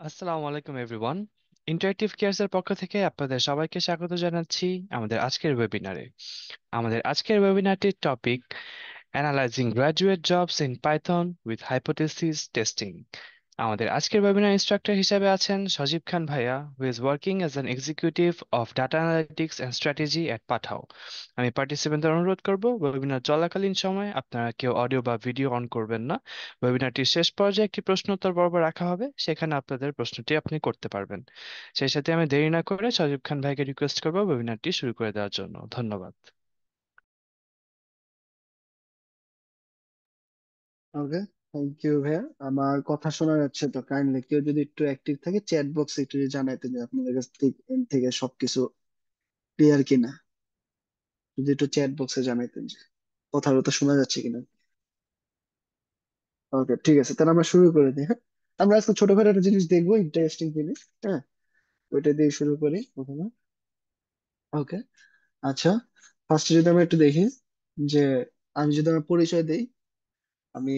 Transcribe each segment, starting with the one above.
আসসালামু আলাইকুম everyone. Interactive cares এর পক্ষ থেকে আপনাদের সবাইকে স্বাগত জানাচ্ছি আমাদের আজকের ওয়েবিনারে। আমাদের আজকের ওয়েবিনারটির topic analysing graduate jobs in Python with hypothesis testing. আমাদের আজকের ওয়েবিনার ইনস্ট্রাক্টর হিসেবে আছেন সজীব খান ভাইয়া, who is working as an executive of data analytics and strategy at Pathao. আমি পার্টিসিপেন্টদের অনুরোধ করব ওয়েবিনার চলাকালীন সময় আপনারা কেউ অডিও বা ভিডিও অন করবেন না। ওয়েবিনারটির শেষ পর্যায়ে একটি প্রশ্ন উত্তর পর্ব রাখা হবে, সেখানে আপনাদের প্রশ্নটি আপনি করতে পারবেন। সেই সাথে আমি দেরি না করে সজীব খান ভাইকে রিকোয়েস্ট করবো ওয়েবিনারটি শুরু করে দেওয়ার জন্য। ধন্যবাদ। ওকে, থ্যাংক ইউ ভাইয়া। আমার কথা শোনা যাচ্ছে তো? কাইন্ডলি কেউ যদি একটু অ্যাক্টিভ থাকে চ্যাট বক্সে একটু যদি জানাইতে যে আপনাদের কাছ থেকে এন্ড থেকে সবকিছু ক্লিয়ার কিনা। যদি একটু চ্যাট বক্সে জানাইতেন যে কথাটা শোনা যাচ্ছে কিনা। ওকে, ঠিক আছে, তাহলে আমরা শুরু করে দিই। হ্যাঁ, আমরা আজকে ছোটখাটো একটা জিনিস দেখবো, ইন্টারেস্টিং জিনিস। হ্যাঁ, ওইটা দিয়ে শুরু করি প্রথমে। ওকে, আচ্ছা, ফার্স্টে যদি আমরা একটু দেখি যে আমি যদি আমার পরিচয় দেই, আমি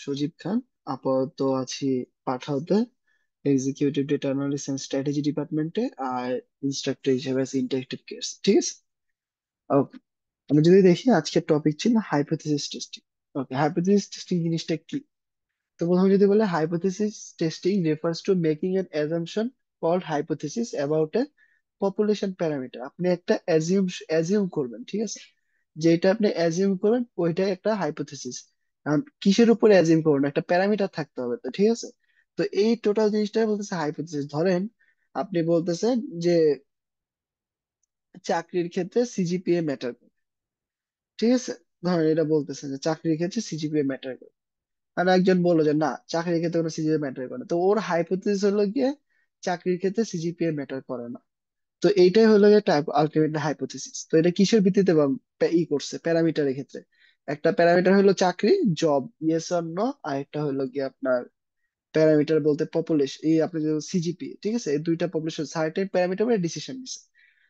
সজীব খান, আপাতত আছি পাঠাওতে, executive data analysis and strategy ডিপার্টমেন্টে, আর ইনস্ট্রাক্টর হিসেবে আছি ইন্টারেক্টিভ কেয়ার্স। ঠিক আছে, ওকে। আমি যদি দেখি আজকের টপিক ছিল hypothesis testing. Okay, hypothesis testing জিনিসটা কি? তো প্রথমে যদি বলে hypothesis testing refers to making an assumption called hypothesis about a population parameter. আপনি একটা অ্যাজিউম করবেন, ঠিক আছে? যেটা আপনি অ্যাজিউম করবেন ওইটাই একটা হাইপোথেসিস। কিসের উপরে অ্যাজিউম করবেন? একটা প্যারামিটার থাকতে হবে তো, ঠিক আছে? তো এই টোটাল জিনিসটা বলতেছে হাইপোথেসিস। ধরেন আপনি বলতেছেন যে চাকরির ক্ষেত্রে সিজিপিএ ম্যাটার করে, ঠিক আছে? ধরেন এটা বলতেছেন যে চাকরির ক্ষেত্রে সিজিপিএ ম্যাটার করে, আর একজন বললো যে না, চাকরির ক্ষেত্রে কোনো সিজিপিএ ম্যাটার করে না। তো ওর হাইপোথেসিস হলো গিয়ে চাকরির ক্ষেত্রে সিজিপিএ ম্যাটার করে না। তো এইটাই হলো গিয়ে টাইপ আলটিমেটলি হাইপোথেসিস। তো এটা কিসের ভিত্তিতে ই করছে? প্যারামিটারের ক্ষেত্রে একটা প্যারামিটার হলো চাকরি, জব, ইয়েস অর নো। আর একটা হলো গিয়ে আপনার প্যারামিটার বলতে পপুলেশন, এই আপনি যে সিজিপি, ঠিক আছে, এই দুইটা পপুলেশন সার্টেন প্যারামিটার ডিসিশন নিছে।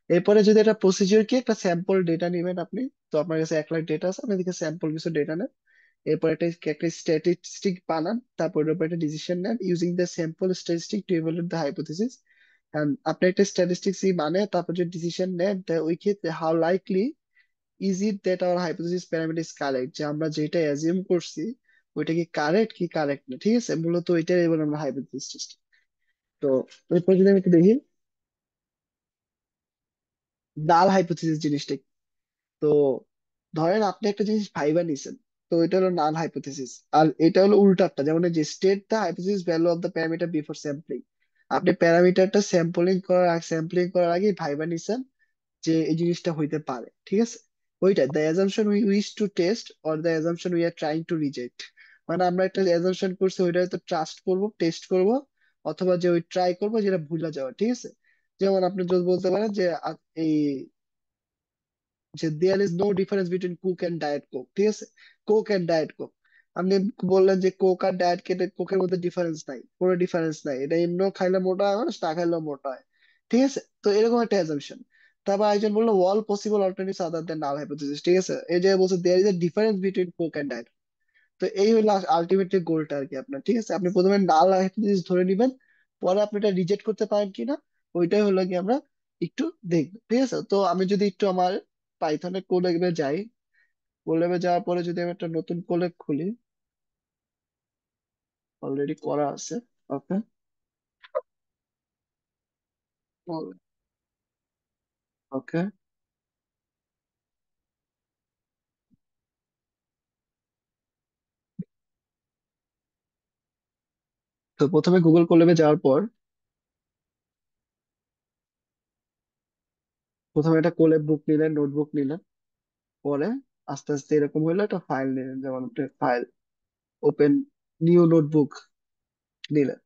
এরপরে যদি একটা প্রসিজিওর কি, একটা স্যাম্পল ডেটা নেবেন আপনি। তো আপনার কাছে 1 লাখ ডেটা আছে, আপনি দিকে স্যাম্পল কিছু ডেটা নেন। এরপর একটা একটা স্ট্যাটিস্টিক বানান, তারপর এর উপর একটা ডিসিশন নেন using the sample statistic two evaluate the hypothesis. আপনি একটা স্ট্যাটিস্টিক্স মানে তারপর যে ডিসিশন নেন, তা ওই ক্ষেত্রে how likely is it that our hypothesis parameter is correct, যে আমরা যেটা অ্যাজিউম করছি ওইটা কি কারেক্ট কি কারেক্ট না, ঠিক আছে? মূলত ওইটাই এবার আমরা হাইপোথেসিস টেস্টিং। তো এরপর যদি আমি একটু দেখি ডাল হাইপোথেসিস জিনিসটা কি। তো ধরেন আপনি একটা জিনিস ভাইবা নিছেন, তো এটা হলো নাল হাইপোথেসিস। আর এটা হলো উল্টাটা, যেমন এই যে state the hypothesis value of the parameter before sampling. আপনি প্যারামিটারটা স্যাম্পলিং করার আগে ভাইবা নিছেন যে এই জিনিসটা হইতে পারে, ঠিক আছে? ওইটা the assumption we wish to test or the assumption we are trying to reject. মানে আমরা একটা অ্যাজাম্পশন করছি, ওইটা হয়তো ট্রাস্ট করব, টেস্ট করব, অথবা যে ওই ট্রাই করব যেটা ভুলে যাওয়া, ঠিক আছে? যেমন আপনি যদি বলতে পারেন যে এই যে there is no difference between Coke and diet Coke, ঠিক আছে? কোক এন্ড ডায়েট কোক, আপনি বললেন যে কোক আর ডায়েট কেটে কোকের মধ্যে ডিফারেন্স নাই, কোনো ডিফারেন্স নাই, এটা এমনিও খাইলে মোটা হয় মানুষ, না খাইলেও মোটা হয়, ঠিক আছে? তো এরকম একটা অ্যাজাম্পশন। তারপর একজন বললো all possible alternatives other than null hypothesis, ঠিক আছে? এই যে বলছে there is a difference between Coke and diet. তো এই হলো আলটিমেটলি গোলটা আর কি আপনার, ঠিক আছে? আপনি প্রথমে নাল হাইপোথেসিস ধরে নিবেন, পরে আপনি এটা রিজেক্ট করতে পারেন কিনা ওইটাই হলো কি আমরা একটু দেখবো, ঠিক আছে? তো আমি যদি একটু আমার পাইথনের কোডে যাই, কোডে যাওয়ার পরে যদি আমি একটা নতুন কোড খুলি, অলরেডি করা আছে। ওকে, ওকে। তো প্রথমে গুগল কোল্যাবে যাওয়ার পর প্রথমে একটা কোল্যাব বুক নিলেন, নোটবুক নিলেন, পরে আস্তে আস্তে এরকম হলো একটা ফাইল নিলেন, যেমন ফাইল ওপেন নিউ নোটবুক নিলেন।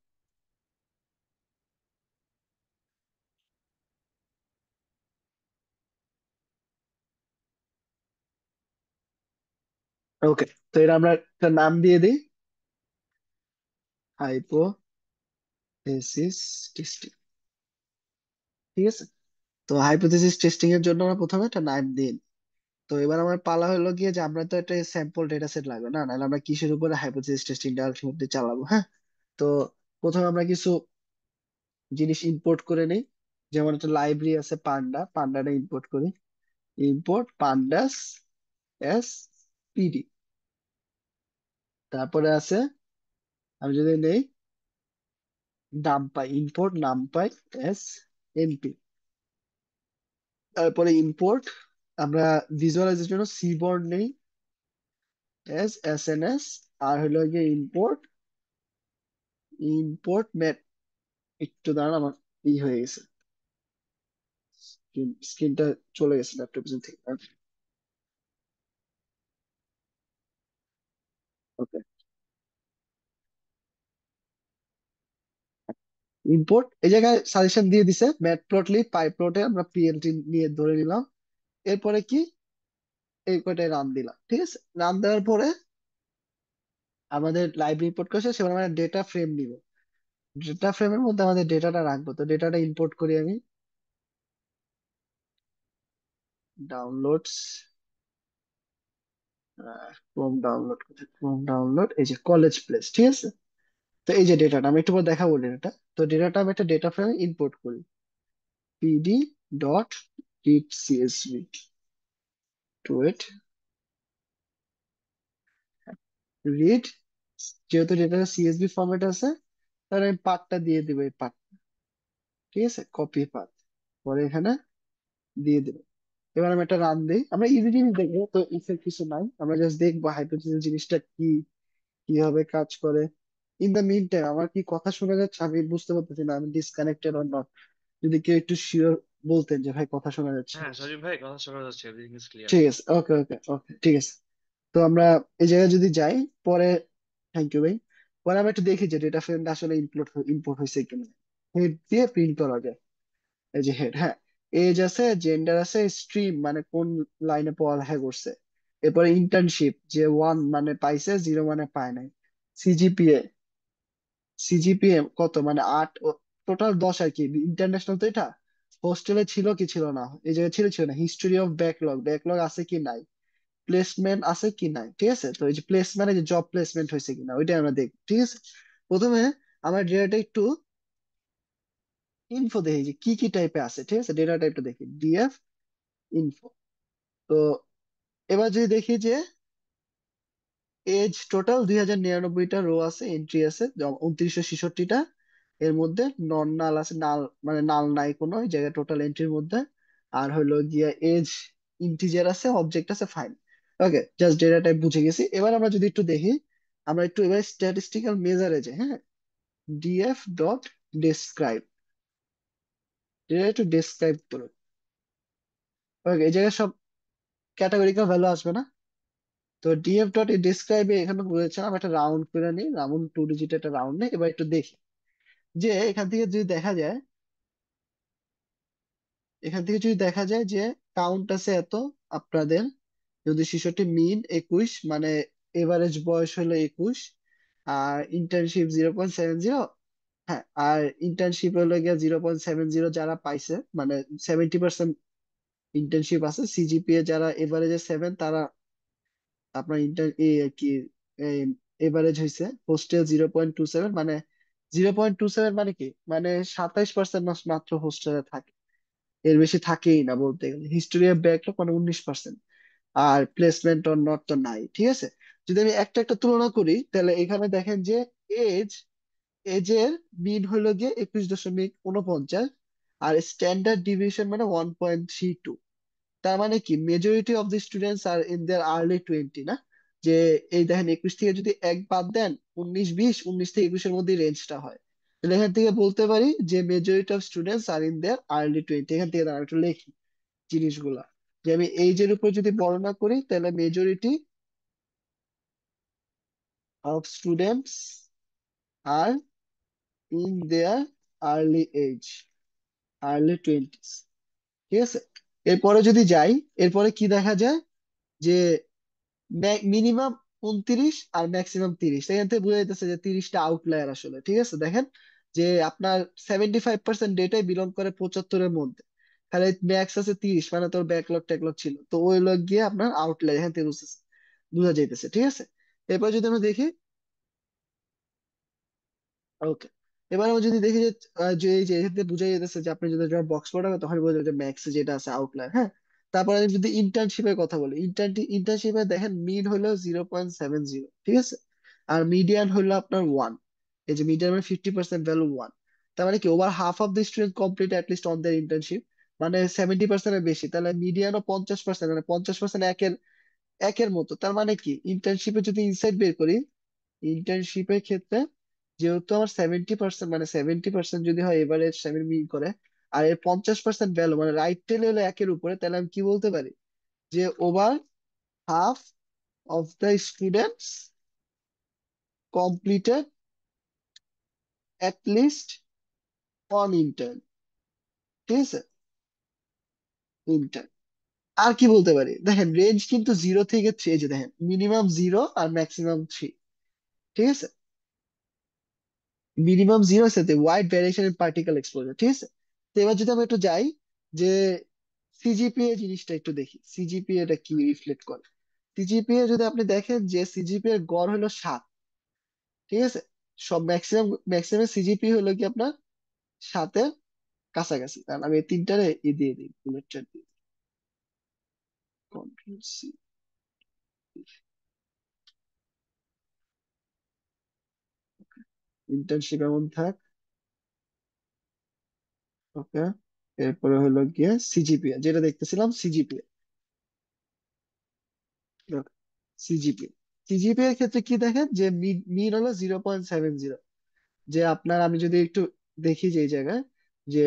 ওকে, তো এটা আমরা একটা নাম দিয়ে দিই, হাইপোথেসিস টেস্টিং, ঠিক আছে? তো হাইপোথেসিস টেস্টিং এর জন্য আমরা প্রথমে একটা নাম দিই। তো এবার আমার পালা হলো গিয়ে যে আমরা তো একটা স্যাম্পল ডেটা সেট লাগবে না, নাহলে আমরা কিসের উপরে হাইপোথেসিস টেস্টিংটা আলটিমেটলি চালাবো? হ্যাঁ, তো প্রথমে আমরা কিছু জিনিস ইম্পোর্ট করে নেই। যেমন একটা লাইব্রেরি আছে পান্ডা, পান্ডাটা ইম্পোর্ট করি। Import pandas S PD. তারপরে আছে, আমি যদি নেই NumPy, import NumPy S MP. তারপরে ইম্পোর্ট, আমরা ভিজুয়ালাইজের জন্য সিবোর্ড নেই এস এস এন এস। আর হলো গিয়ে ইম্পোর্ট, ইম্পোর্ট ম্যাপ। একটু দাঁড়ান, আমার হয়ে গেছে, স্ক্রিনটা চলে গেছে ল্যাপটপ থেকে। ওকে, ইম্পোর্ট এই জায়গায় সাজেশন দিয়ে দিছে ম্যাট প্লটলি পাই প্লটে আমরা পিএলটি নিয়ে ধরে নিলাম। এরপরে কি, এই কয়টায় রান দিলাম, ঠিক আছে। রান দেওয়ার পরে আমাদের লাইব্রেরি ইম্পোর্ট করছে, সেবার আমরা ডেটা ফ্রেম নিব। ডেটা ফ্রেমের মধ্যে আমাদের ডেটাটা রাখবো, তো ডেটাটা ইম্পোর্ট করি আমি। Downloads, Chrome download, Chrome download, এই যে কলেজ প্লেস, ঠিক আছে। তো এই যে ডেটাটা আমি একটু পর দেখাবো ডেটাটা। তো ডেটাটা আমি একটা ডেটা ফ্রেমে ইম্পোর্ট করি, pd dot read CSV, to it read. যেহেতু ডেটাটা সিএসভি ফরম্যাট আছে, তাহলে আমি পাথটা দিয়ে দিব, এই পাথ, ঠিক আছে, কপি পাথ, পরে এখানে দিয়ে দিব। এবার আমি একটা রান দিই, আমরা ইজি জিনিস দেখবো, তো ইফেক্ট কিছু নাই, আমরা জাস্ট দেখবো হাইপোথিসিস জিনিসটা কি, কিভাবে কাজ করে। ইন দ্য মিন টাইম আমার কি কথা শোনা যাচ্ছে, আমি বুঝতে পারতেছি না, আমি ডিসকানেক্টেড অর নট। যদি কেউ একটু শিওর বলতেন যে ভাই কথা শোনা যাচ্ছে। হ্যাঁ সজীব ভাই, কথা শোনা যাচ্ছে, এভরিথিং ইজ ক্লিয়ার। ঠিক আছে, ওকে ওকে ওকে, ঠিক আছে। তো আমরা এই জায়গায় যদি যাই পরে, থ্যাংক ইউ ভাই। পরে আমরা একটু দেখি যে ডেটা ফ্রেমটা আসলে ইম্পোর্ট হয়েছে কিনা। হেড দিয়ে প্রিন্ট করা যায়, এই যে হেড, হ্যাঁ। এজ আছে, জেন্ডার আছে, স্ট্রিম মানে কোন লাইনে পড়ালেখা করছে। এরপরে ইন্টার্নশিপ, যে ওয়ান মানে পাইছে, জিরো মানে পায় নাই। সিজিপিএ, সিজিপিএ কত মানে 8, টোটাল 10 আর কি। ইন্টারন্যাশনাল তো এটা। হোস্টেলে ছিল কি ছিল না, এই জায়গায় ছিল ছিল না। হিস্টোরি অফ ব্যাকলগ, ব্যাকলগ আছে কি নাই, প্লেসমেন্ট আছে কি নাই, ঠিক আছে। তো এই যে প্লেসমেন্ট, যে জব প্লেসমেন্ট হয়েছে কিনা ওইটা আমরা দেখব, ঠিক আছে। প্রথমে আমরা ডেটাটা একটু ইনফো দেখি যে কি কি টাইপে আছে, ঠিক আছে। ডেটা টাইপটা দেখি, ডিএফ ইনফো। তো এবার যদি দেখি যে এজ টোটাল 2099টা রো আছে, এন্ট্রি আছে 2966টা। এর মধ্যে নন নাল আছে, নাল মানে নাল নাই কোনো এই জায়গায় টোটাল এন্ট্রির মধ্যে। আর হলো গিয়া এজ ইন্টিজার আছে, অবজেক্ট আছে, ফাইন। ওকে, জাস্ট ডেটা টাইপ বুঝে গেছি। এবার আমরা যদি একটু দেখি, আমরা একটু এবার স্ট্যাটিস্টিক্যাল মেজারে যাই, হ্যাঁ। ডিএফ ডট ডেসক্রাইব, ডেটা একটু ডেসক্রাইব করো। ওকে, এই জায়গায় সব ক্যাটাগরিক্যাল ভ্যালু আসবে না। তো ডিএফ ডট ডেসক্রাইবে এখানে বলেছে, আমি একটা রাউন্ড করে নিই, রাউন্ড 2 ডিজিট একটা রাউন্ড নেই। এবার একটু দেখি যে এখান থেকে যদি দেখা যায়, এখান থেকে যদি দেখা যায় যে কাউন্ট আছে এত আপনাদের, যদি শিশুটি মিন 21 মানে এভারেজ বয়স হলো 21। আর ইন্টার্নশিপ 0.70, হ্যাঁ। আর ইন্টার্নশিপ হলো গিয়া 0.70 যারা পাইছে, মানে 70% ইন্টার্নশিপ আছে। সিজিপিএ যারা এভারেজে 7, তারা আপনার ইন্টার এ আর কি এভারেজ হয়েছে। হোস্টেল 0.27 মানে 0.27 মানে কি, মানে 27% মাত্র হোস্টেলে থাকে, এর বেশি থাকেই না বলতে গেলে। হিস্টোরি অফ ব্যাকলগ মানে 19%। আর প্লেসমেন্ট অর নট তো নাই, ঠিক আছে। যদি আমি একটা একটা তুলনা করি, তাহলে এখানে দেখেন যে এজ, এজের মিন হলো গিয়ে 21.49। আর স্ট্যান্ডার্ড ডিভিশন মানে 1.32। তার মানে কি majority of the students are in their early 20 না। যে এই দেখেন 21 থেকে যদি এক বাদ দেন, 19 20, 19 থেকে 21-এর মধ্যে রেঞ্জটা হয়। তাহলে এখান থেকে বলতে পারি যে majority of students are in their early 20। এখান থেকে দাঁড়া একটু লেখি জিনিসগুলা, যে আমি এইজের উপর যদি বর্ণনা করি, তাহলে majority of students are in their early age, early 20s, ঠিক আছে। এরপরে যদি যাই, এরপরে কি দেখা যায় যে মিনিমাম 29 আর ম্যাক্সিমাম 30। এখান থেকে বোঝা যাইতেছে যে 30টা আউটলায়ার আসলে, ঠিক আছে। দেখেন যে আপনার 75% ডেটাই বিলং করে 75-এর মধ্যে, তাহলে ম্যাক্স আছে 30, মানে তোর ব্যাকলগ ট্যাকলগ ছিল, তো ওই লগ গিয়ে আপনার আউটলায়ার, এখান থেকে বোঝা যাইতেছে, ঠিক আছে। এরপর যদি আমরা দেখি, ওকে, এবার আমরা যদি দেখি যে যে এই যে এক্ষেত্রে বোঝা যাচ্ছে যে আপনি যদি বক্স পড়াবে তখন বোঝা যাবে ম্যাক্স যেটা আছে আউটলায়ার। হ্যাঁ, তারপরে আমি যদি ইন্টার্নশিপের কথা বলি, ইন্টার্নশিপে দেখেন মিন হলো 0.70, ঠিক আছে, আর মিডিয়ান হলো আপনার 1। এই যে মিডিয়ান মানে 50% ভ্যালু 1। তার মানে কি over half of the student complete list on their internship, মানে 70%-এর বেশি, তাহলে মিডিয়ানও 50%, মানে 50% একের একের মতো। তার মানে কি ইন্টার্নশিপে যদি ইনসাইট বের করি, ইন্টার্নশিপের ক্ষেত্রে যেহেতু আমার 70%, মানে 70% যদি হয় এভারেজ 7 মিল করে, আর এর 50% ভ্যালু মানে রাইট টেল হলো একের উপরে, তাহলে আমি কি বলতে পারি যে over half of the students completed at least on intern, ঠিক আছে, ইন্টার্ন। আর কি বলতে পারি, দেখেন রেঞ্জ কিন্তু 0 থেকে 3, এই যে দেখেন মিনিমাম 0 আর ম্যাক্সিমাম 3, ঠিক আছে, মিনিমাম 0 সাথে wide variation in particle exposure, ঠিক আছে। তো এবার যদি আমরা একটু যাই যে সিজিপিএ জিনিসটা একটু দেখি, সিজিপিএ টা কি রিফ্লেক্ট করে। সিজিপিএ যদি আপনি দেখেন যে সিজিপিএ এর গড় হলো 7, ঠিক আছে, সব ম্যাক্সিমাম ম্যাক্সিমাম সিজিপি হলো কি আপনার 7-এর কাছাকাছি। কারণ আমি এই তিনটারে দিয়ে দিই বুলেট চার্ট দিয়ে, কন্ট্রোল সি, ইন্টার্নশিপ এমন থাক, ওকে। এরপরে হলো গিয়ে সিজিপিএ যেটা দেখতেছিলাম, সিজিপিএ, সিজিপিএ সিজিপিএ এর ক্ষেত্রে কি দেখেন যে মিন হলো 0.70, যে আপনার আমি যদি একটু দেখি যে এই জায়গায় যে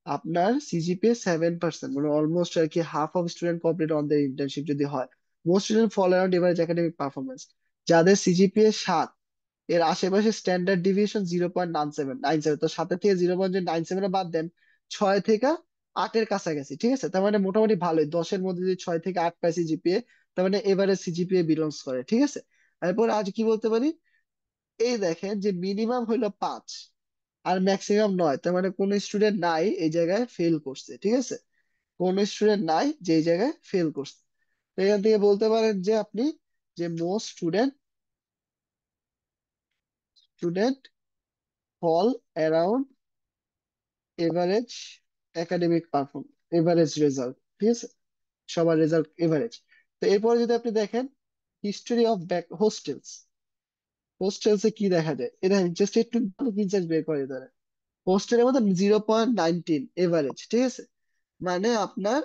আপনার সিজিপিএ 7%, মানে অলমোস্ট আর কি half of student complete on the internship যদি হয়, most student fall around average academic performance, যাদের সিজিপিএ 7 এর আশেপাশে স্ট্যান্ডার্ড ডিভিয়েশন 0.97, তো 7 থেকে 0.97 বাদ দেন, 6 থেকে 8-এর কাছাকাছি, ঠিক আছে, তার মানে মোটামুটি ভালোই, 10-এর মধ্যে যদি 6 থেকে 8 পায় সিজিপিএ, তার মানে এভারেজ সিজিপিএ বিলংস করে, ঠিক আছে। এরপর আজ কি বলতে পারি, এই দেখেন যে মিনিমাম হইলো 5 আর ম্যাক্সিমাম 9, তার মানে কোন স্টুডেন্ট নাই এই জায়গায় ফেল করছে, ঠিক আছে, কোন স্টুডেন্ট নাই যে এই জায়গায় ফেল করছে। তো এখান থেকে বলতে পারেন যে আপনি যে most student fall around average academic performance, average result, ঠিক আছে, সবার রেজাল্ট এভারেজ। তো এরপরে যদি আপনি দেখেন হিস্টোরি অফ ব্যাক হোস্টেলস, হোস্টেলসে কি দেখা যায়, এটা জাস্ট একটু ইনসাইট বের করে দেয়, হোস্টেলের মধ্যে 0.19 এভারেজ, ঠিক আছে, মানে আপনার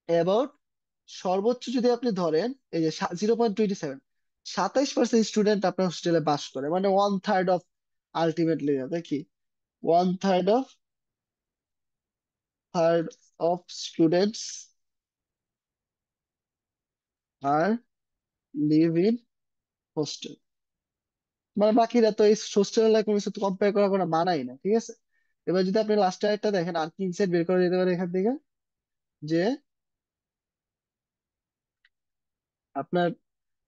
অ্যাবাউট সর্বোচ্চ যদি আপনি ধরেন এই যে 0.27, 27% স্টুডেন্ট আপনার হোস্টেলে বাস করে, মানে 1/3 অফ, আলটিমেটলি কি 1/3 of students are live in hostel, মানে বাকিরা তো এই হোস্টেলের কোনো কিছু কম্পেয়ার করার কোনো মানাই না, ঠিক আছে। এবার যদি আপনি লাস্টে একটা দেখেন আর কি ইনসাইট বের করে দিতে পারে এখান থেকে, যে আপনার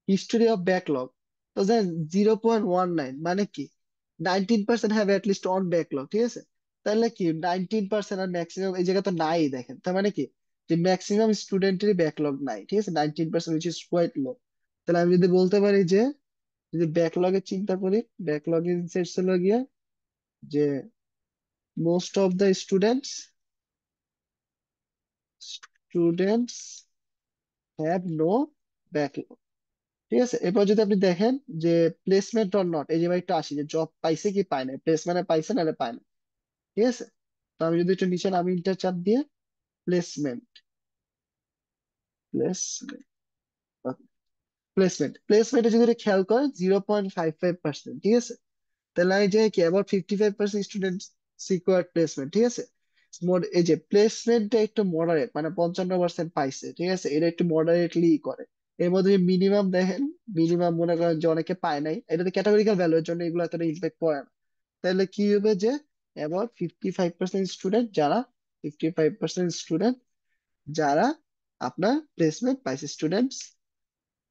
হিস্টোরি অফ ব্যাকলগ, তো জানেন 0.19 মানে কি 19% have at least on backlog, ঠিক আছে, তাহলে কি 19% আর ম্যাক্সিমাম এই জায়গা তো নাই দেখেন, তার মানে কি যে ম্যাক্সিমাম স্টুডেন্টেরই ব্যাকলগ নাই, ঠিক আছে, 19% উইচ ইজ কোয়াইট লো। তাহলে আমি যদি বলতে পারি যে যদি ব্যাকলগের চিন্তা করি, ব্যাকলগ ইনসাইটস হলো গিয়ে যে most of the students have no backlog, ঠিক আছে। এরপর যদি আপনি দেখেন যে প্লেসমেন্ট অর নট, এই যে একটু আসি যে জব পাইছে কি পায় না, প্লেসমেন্টে পাইছে নাহলে পায় না, ঠিক আছে। তো আমি যদি একটু নিচে নামি ইন্টার চাপ দিয়ে প্লেসমেন্ট, প্লেসমেন্ট প্লেসমেন্টে যদি একটু খেয়াল করেন 0.55%, ঠিক আছে, তাহলে এই যে কি আবার 55% স্টুডেন্ট সিকিউর প্লেসমেন্ট, ঠিক আছে। এই যে প্লেসমেন্টটা একটু মডারেট, মানে 55% পাইছে, ঠিক আছে, এটা একটু মডারেটলি করে। এর মধ্যে মিনিমাম দেখেন, মিনিমাম মনে করেন যে অনেকে পায় নাই, এটা তো ক্যাটাগরিক্যাল ভ্যালু, এর জন্য এগুলো এতটা ইম্প্যাক্ট পড়ে না। তাহলে কি হবে যে অ্যাবাউট 55% স্টুডেন্ট যারা, 55% স্টুডেন্ট যারা আপনার প্লেসমেন্ট পাইছে, স্টুডেন্টস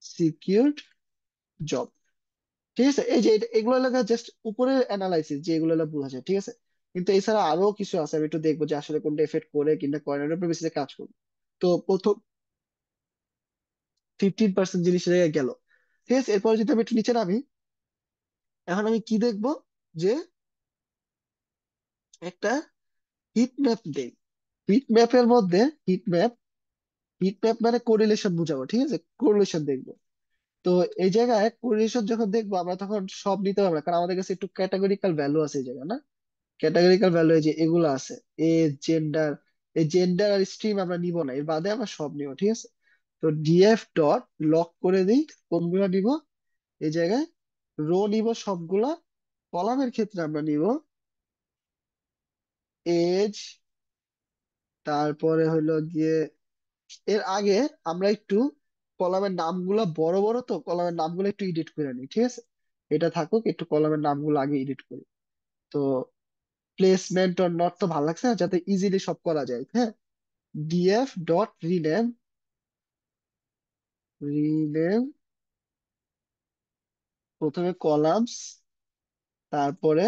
সিকিউরড জব, ঠিক আছে। এই যে এগুলো লেখা জাস্ট উপরের অ্যানালাইসিস যে এগুলো লেখা বোঝা যায়, ঠিক আছে, কিন্তু এছাড়া আরো কিছু আছে, আমি একটু দেখবো যে আসলে কোনটা এফেক্ট করে কিংবা করে না, এর উপর বেশি কাজ করবো। তো প্রথম 15% জিনিস রেখে গেল, ঠিক আছে। এরপর যদি আমি একটু নিচে নামি, এখন আমি কি দেখবো একটা হিট ম্যাপ দেই। হিট ম্যাপের মধ্যে হিট ম্যাপ হিট ম্যাপ মানে কোরিলেশন বুঝাবো, ঠিক আছে, কোরিলেশন দেখবো। তো এই জায়গায় কোরিলেশন যখন দেখবো আমরা তখন সব নিতে পারবো না, কারণ আমাদের কাছে একটু ক্যাটাগরিক্যাল ভ্যালু আছে এই জায়গায়, না? ক্যাটাগরিক্যাল ভ্যালু এই যে এগুলো আছে, এজ, জেন্ডার। এই জেন্ডার আর স্ট্রিম আমরা নিব না, এর বাদে আমরা সব নিব, ঠিক আছে। তো ডিএফ ডট লক করে দিই কোনগুলো নিব এই জায়গায়। রো নিব সবগুলা। কলামের ক্ষেত্রে আমরা নিব এজ, তারপরে হলো গিয়ে এর আগে আমরা একটু কলামের নামগুলো বড় বড়, তো কলামের নামগুলো একটু এডিট করে নিই, ঠিক আছে। এটা থাকুক, একটু কলামের নামগুলো আগে এডিট করি। তো প্লেসমেন্ট অর নট তো ভালো লাগছে না, যাতে ইজিলি সব করা যায়, হ্যাঁ। ডিএফ ডট রিনেম, রিনেম প্রথমে কলামস, তারপরে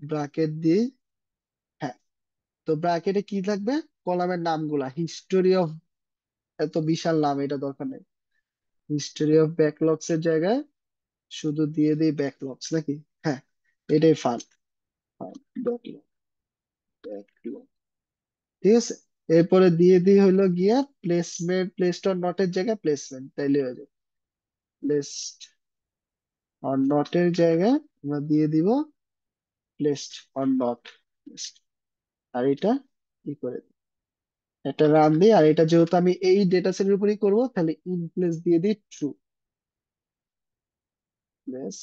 ব্র্যাকেট দিই। হ্যাঁ, তো ব্র্যাকেটে কি থাকবে? কলামের নামগুলা, হিস্টোরি অফ, এত বিশাল নাম এটা দরকার নেই। হিস্টোরি অফ ব্যাকলগস এর জায়গায় শুধু দিয়ে দিই ব্যাকলগস নাকি। হ্যাঁ, এটাই ফান, ব্যাকলগ, ব্যাকলগ, ঠিক আছে। এরপরে দিয়ে দিই হলো গিয়া প্লেসমেন্ট, প্লেসড অর নট এর জায়গায় প্লেসমেন্ট, তাইলে হয়ে যাবে। প্লেসড অর নট এর জায়গায় আমরা দিয়ে দিব প্লেসড অর নট, আর এটা কি করে দিই? এটা রান দিই, আর এটা যেহেতু আমি এই ডেটা সেটের উপরই করবো, তাহলে ইন প্লেস দিয়ে দিই ট্রু, প্লেস,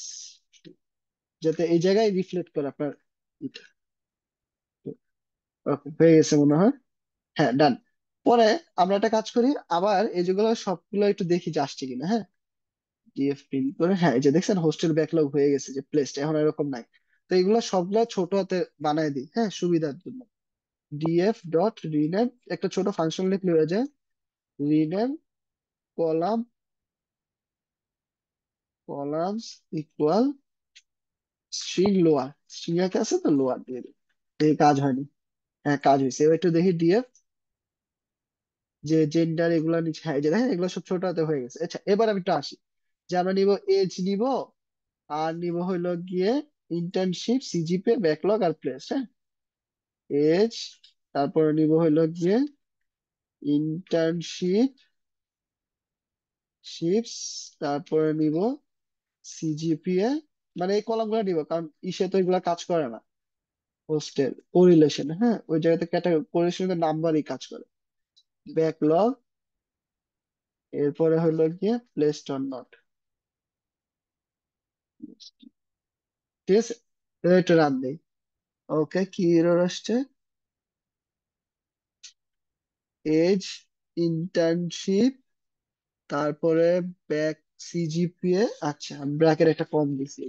যাতে এই জায়গায় রিফ্লেক্ট করে আপনার এটা। ওকে, হয়ে গেছে মনে হয়। হ্যাঁ, ডান। পরে আমরা একটা কাজ করি, আবার এই যেগুলো সবগুলো একটু দেখি যে আসছে কিনা, হ্যাঁ। ডিএফ প্রিন্ট করে, হ্যাঁ, এই যে দেখছেন হোস্টেল ব্যাকলগ হয়ে গেছে, যে প্লেসড এখন এরকম নাই। তো এগুলো সবগুলো ছোট হাতে বানায় দিই, হ্যাঁ, সুবিধার জন্য। ডিএফ ডট রিনেম, একটা ছোট ফাংশন লিখলে হয়ে যায়। Rename column, columns equal string lower, string এর কাছে তো লোয়ার দিয়ে দিই। এই কাজ হয়নি। হ্যাঁ, কাজ হয়েছে, এবার একটু দেখি ডিএফ, যে জেন্ডার এগুলো নিচে, হ্যাঁ, এই যে দেখেন এগুলো সব ছোট হাতে হয়ে গেছে। আচ্ছা, এবার আমি একটু আসি, যে আমরা নিব এজ নিব, আর নিব হইলো গিয়ে ইন্টার্নশিপ, সিজিপি, ব্যাকলগ আর প্লেস, হ্যাঁ। এজ, তারপরে নিব হইলো গিয়ে ইন্টার্নশিপ, শিপস, তারপরে নিব সিজিপিএ, মানে এই কলাম গুলো নিব, কারণ ইসে তো এগুলা কাজ করে না। হোস্টেল কোরিলেশন, হ্যাঁ, ওই জায়গাতে ক্যাটাগরি কোরিলেশনের নাম্বারই কাজ করে। ব্যাকলগ, এরপরে হলো গিয়ে প্লেসড অর নট, ঠিক আছে। এবার একটু রান দেই। ওকে, কি এরর আসছে? এজ, ইন্টার্নশিপ, তারপরে ব্যাক, সিজিপিএ, আচ্ছা ব্র্যাকের একটা কম দিছি,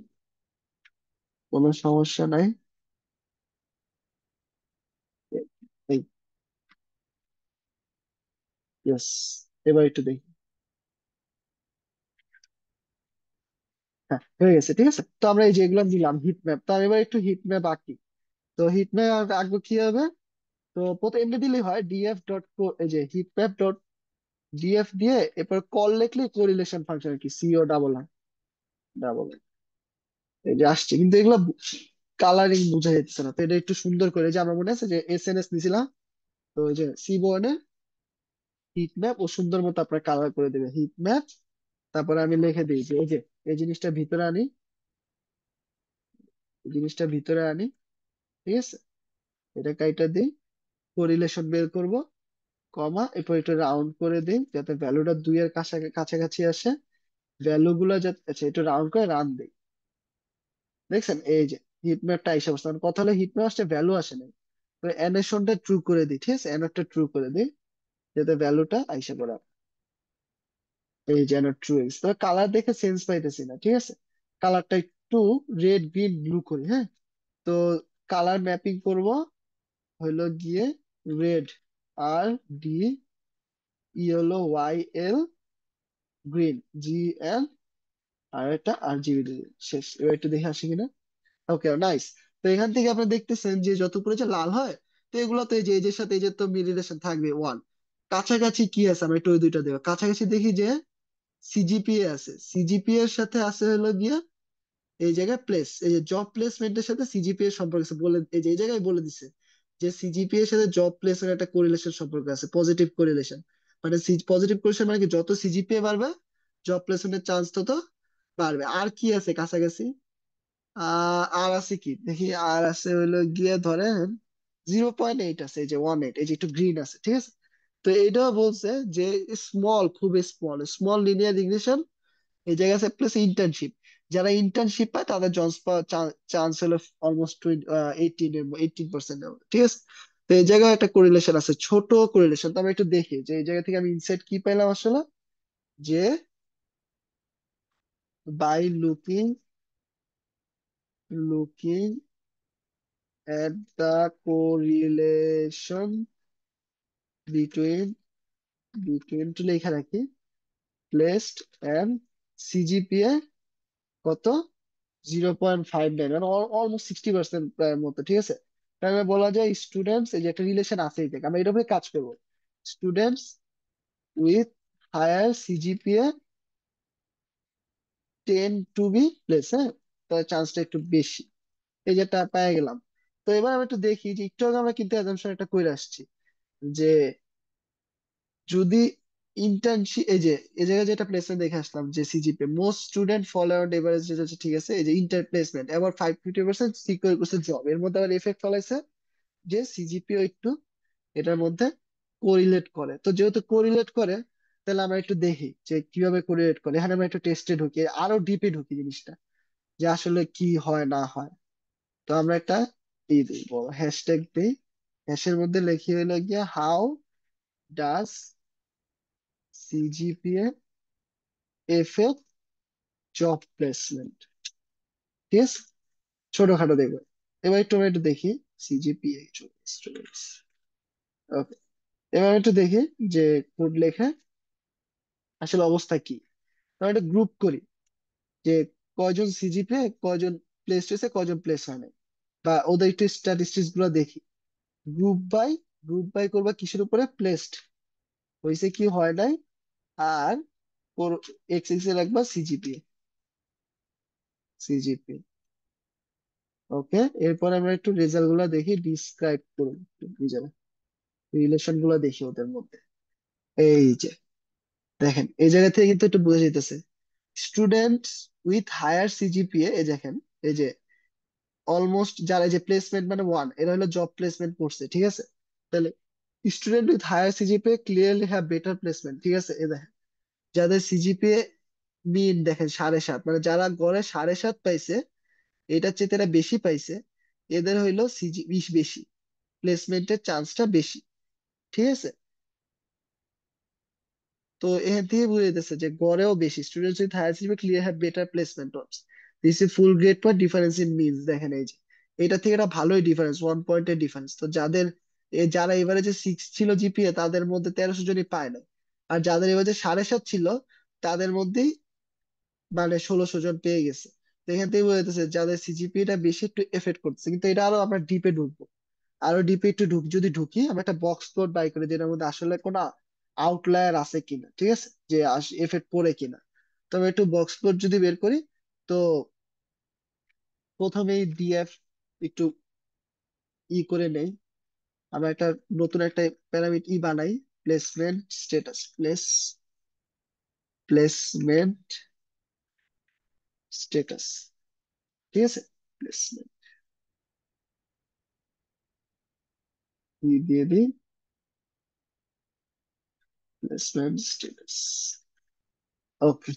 কোনো সমস্যা নাই। এই, ইয়েস, এবার একটু দেখি। হ্যাঁ, হয়ে গেছে, ঠিক আছে। তো আমরা এই যেগুলো দিলাম হিট ম্যাপ, তো আমি এবার একটু হিট ম্যাপ আঁকি। তো হিট ম্যাপ আঁকবো কি হবে? তো প্রথমে এমনি দিলেই হয়, ডিএফ ডট, এই যে হিট ম্যাপ ডট ডিএফ দিয়ে এরপর কল লিখলে কোরিলেশন ফাংশন, কি সিও ডাবল, ডাবল, এই যে আসছে, কিন্তু এগুলো কালারিং বোঝা যাচ্ছে না, তো এটা একটু সুন্দর করে, যে আমরা মনে আছে যে এসএনএস নিছিলাম, তো ওই যে সিবোনের হিট ম্যাপ ও সুন্দর মতো আপনার কালার করে দেবে হিট ম্যাপ। তারপরে আমি লিখে দিই যে এই যে এই জিনিসটা ভিতরে আনি, এই জিনিসটা ভিতরে আনি, ঠিক আছে। এটা কাইটা দিই, কোরিলেশন বের করব, কমা, এরপর একটু রাউন্ড করে দিই যাতে ভ্যালুটা 2 এর কাছাকাছি আসে। ভ্যালু গুলো যাতে, আচ্ছা একটু রাউন্ড করে রান দিই। দেখছেন এই যে হিট ম্যাপটা এসে বসছে, মানে কথা হলো হিট ম্যাপ আসছে, ভ্যালু আসে নাই। তো অ্যানোটেশনটা ট্রু করে দিই, ঠিক আছে, অ্যানোটটা ট্রু করে দিই যাতে ভ্যালুটা আইসা পড়ে। এই যেন ট্রু এক্স, তবে কালার দেখে সেন্স পাইতেছি না, ঠিক আছে। কালারটা একটু রেড, গ্রিন, ব্লু করি, হ্যাঁ। তো কালার ম্যাপিং করব হইলো গিয়ে red, R D, yellow Y L, green G L, আর একটা আর জিবি দিয়ে দিই। শেষ, এবার একটু দেখে আসি কিনা। ওকে, নাইস। তো এখান থেকে আপনি দেখতেছেন যে যত উপরে যে লাল হয়, তো এগুলো তো এই যে এজের সাথে এই যে তো রিলেশন থাকবে ওয়ান। কাছাকাছি কি আছে, আমরা একটু ওই দুইটা দেবো। কাছাকাছি দেখি যে সিজিপিএ আছে, সিজিপিএ এর সাথে আছে হলো গিয়ে এই জায়গায় প্লেস, এই যে জব প্লেসমেন্টের সাথে সিজিপিএ এর সম্পর্ক আছে বলে, এই যে এই জায়গায় বলে দিছে যে সিজিপিএ এর সাথে জব প্লেসমেন্ট একটা কোরিলেশন সম্পর্ক আছে, পজিটিভ কোরিলেশন। মানে পজিটিভ কোরিলেশন মানে কি, যত সিজিপিএ বাড়বে জব প্লেসমেন্টের চান্স তত বাড়বে। আর কি আছে কাছাকাছি? আর আছে কি দেখি, আর আছে হইলো গিয়ে ধরেন 0.8 আছে, এই যে 1.8, এই যে একটু গ্রিন আছে, ঠিক আছে। তো এইটাও বলছে যে স্মল, খুব স্মল স্মল লিনিয়ার রিগ্রেশন এই জায়গায় আছে, প্লাস ইন্টার্নশিপ। যারা ইন্টার্নশিপ পায় তাদের জবস পাওয়ার চান্স হলো অলমোস্ট 18%, ঠিক আছে। তো এই জায়গায় একটা কোরিলেশন আছে, ছোট কোরিলেশন। তো আমি একটু দেখি যে এই জায়গা থেকে আমি ইনসাইট কি পাইলাম আসলে, যে by looking at the correlation between to লেখা রাখি প্লেসড এন্ড সিজিপিএ কত, 0.59, মানে অলমোস্ট 60% মতো, ঠিক আছে। তাহলে বলা যায় স্টুডেন্টস, এই যে একটা রিলেশন আছে, এই থেকে আমরা এটা উপরে কাজ করবো। Students with higher CGPA ten to be place, হ্যাঁ, তার চান্সটা একটু বেশি। এই যেটা পেয়ে গেলাম। তো এবার আমি একটু দেখি যে একটু আগে আমরা কিন্তু অ্যাজাম্পশন একটা করে আসছি যে যদি ইন্টার্নশিপ, এই যে এই জায়গায় যেটা প্লেসমেন্ট দেখে আসলাম যে CGPA most student follow out average যেটা হচ্ছে, ঠিক আছে। এই যে ইন্টার প্লেসমেন্ট আবার 50% সিকিউর করছে জব, এর মধ্যে আবার এফেক্ট ফলাইছে যে সিজিপিও একটু এটার মধ্যে কোরিলেট করে। তো যেহেতু কোরিলেট করে, তাহলে আমরা একটু দেখি যে কিভাবে কোরিলেট করে। এখানে আমরা একটু টেস্টে ঢুকি, আরো ডিপে ঢুকি জিনিসটা, যে আসলে কি হয় না হয়। তো আমরা একটা দিই, বড় হ্যাশট্যাগ দিই। হ্যাশের মধ্যে লিখি হলো গিয়া how does CGPA effect job placement, ঠিক আছে। ছোটখাটো দেখবে। এবার একটু আমরা একটু দেখি সিজিপিএ স্টুডেন্টস। ওকে, এবার একটু দেখি যে কোড লেখা আসলে অবস্থা কি। আমরা একটা গ্রুপ করি যে কয়জন সিজিপিএ, কয়জন প্লেস হয়েছে, কয়জন প্লেস হয় নাই, বা ওদের একটু স্ট্যাটিস্টিক্স গুলো দেখি। গ্রুপ বাই করবা কিসের উপরে, প্লেসড হয়েছে কি হয় নাই, আর এক্স এক্স এ রাখবা সিজিপিএ। ওকে, এরপর আমরা একটু রেজাল্ট গুলা দেখি, ডিসক্রাইব করুন নিজেরা, রিলেশন গুলা দেখি ওদের মধ্যে। এই যে দেখেন, এই জায়গা থেকে কিন্তু একটু বোঝা যাইতেছে স্টুডেন্টস উইথ হায়ার সিজিপিএ, এই দেখেন, এই যে অলমোস্ট যারা, এই যে প্লেসমেন্ট মানে ওয়ান, এরা হলো জব প্লেসমেন্ট করছে, ঠিক আছে। তাহলে student with higher CGPA clearly have better placement, ঠিক আছে। এই দেখেন যাদের সিজিপিএ মিন দেখেন 7.5, মানে যারা গড়ে 7.5 পাইছে, এটার চেয়ে এরা বেশি পাইছে, এদের হইলো সিজি বেশি, প্লেসমেন্টের চান্সটা বেশি, ঠিক আছে। তো এখান থেকে বুঝে যেতেছে যে গড়েও বেশি, students with higher CGPA clear have better placement odds. This is full grade per difference in means, দেখেন এই যে এটা থেকে এটা ভালোই ডিফারেন্স, 1 পয়েন্টের ডিফারেন্স। তো যাদের যারা এবারে যে 6 ছিল জিপিএ, তাদের মধ্যে 1300 জনই পায় না। আর যাদের এবারে যে 7.5 ছিল, তাদের মধ্যেই মানে 1600 জন পেয়ে গেছে। তো এখান থেকে বোঝা যাচ্ছে যাদের সিজিপিএ টা বেশি একটু এফেক্ট করতেছে। কিন্তু এটা আরো আমরা ডিপে ঢুকবো, আরো ডিপে একটু যদি ঢুকি, আমরা একটা বক্স প্লট বাই করি যেটার মধ্যে আসলে কোনো আউটলায়ার আছে কিনা, ঠিক আছে, যে এফেক্ট পড়ে কিনা। তবে একটু বক্স প্লট যদি বের করি, তো প্রথমেই ডিএফ একটু করে নেই। আমরা একটা নতুন একটা প্যারামিটার বানাই, প্লেসমেন্ট স্ট্যাটাস, প্লেসমেন্ট স্ট্যাটাস, ঠিক আছে। প্লেসমেন্ট দিয়ে দিই, প্লেসমেন্ট স্ট্যাটাস। ওকে,